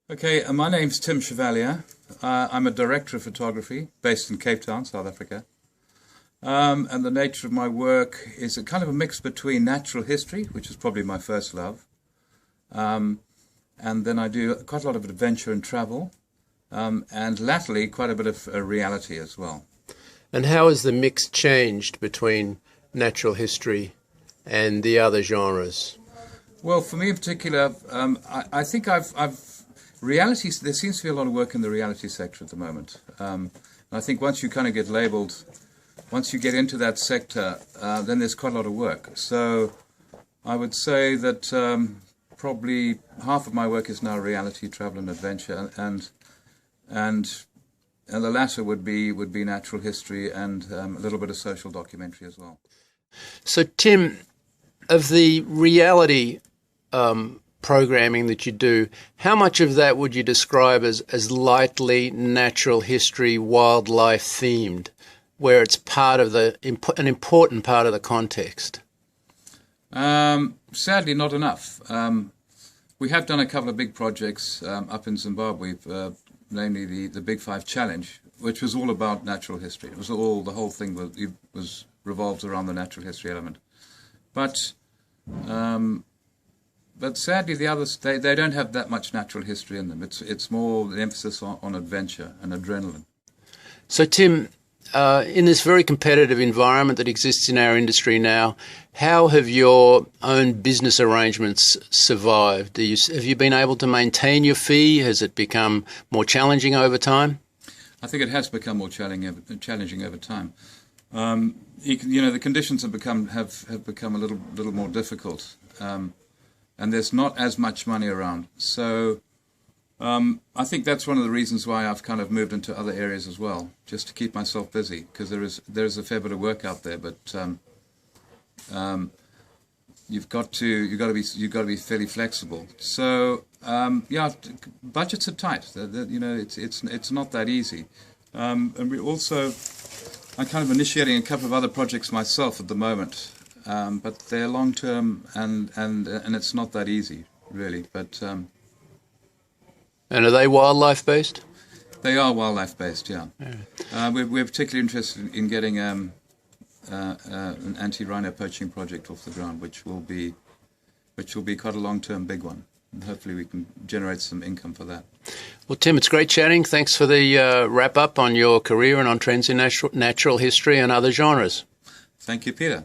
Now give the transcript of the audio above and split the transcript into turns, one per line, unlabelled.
Okay, my name's Tim Chevalier. I'm a director of photography based in Cape Town, South Africa. And the nature of my work is a kind of a mix between natural history, which is probably my first love, and then I do quite a lot of adventure and travel, and latterly quite a bit of reality as well.
And how has the mix changed between natural history and the other genres?
Well, for me in particular, I think reality, there seems to be a lot of work in the reality sector at the moment. And I think once you kind of get labelled, once you get into that sector, then there's quite a lot of work. So I would say that probably half of my work is now reality, travel and adventure, and the latter would be natural history and a little bit of social documentary as well.
So Tim, of the reality programming that you do, how much of that would you describe as lightly natural history, wildlife themed, where it's part of an important part of the context?
Sadly, not enough. We have done a couple of big projects up in Zimbabwe, namely the Big Five Challenge, which was all about natural history. It was the whole thing was revolved around the natural history element. But sadly, the others, they don't have that much natural history in them. It's more the emphasis on adventure and adrenaline.
So Tim, in this very competitive environment that exists in our industry now, how have your own business arrangements survived? Have you been able to maintain your fee? Has it become more challenging over time?
I think it has become more challenging over time. The conditions have become a little more difficult. And there's not as much money around. So I think that's one of the reasons why I've kind of moved into other areas as well, just to keep myself busy, because there is a fair bit of work out there, but you've got to be fairly flexible. So budgets are tight. It's not that easy. And I'm kind of initiating a couple of other projects myself at the moment. But they're long term, and it's not that easy, really. But
and are they wildlife based?
They are wildlife based, yeah. We're particularly interested in getting an anti-rhino poaching project off the ground, which will be quite a long term big one. And hopefully we can generate some income for that.
Well, Tim, it's great chatting. Thanks for the wrap up on your career and on trends in natural history and other genres.
Thank you, Peter.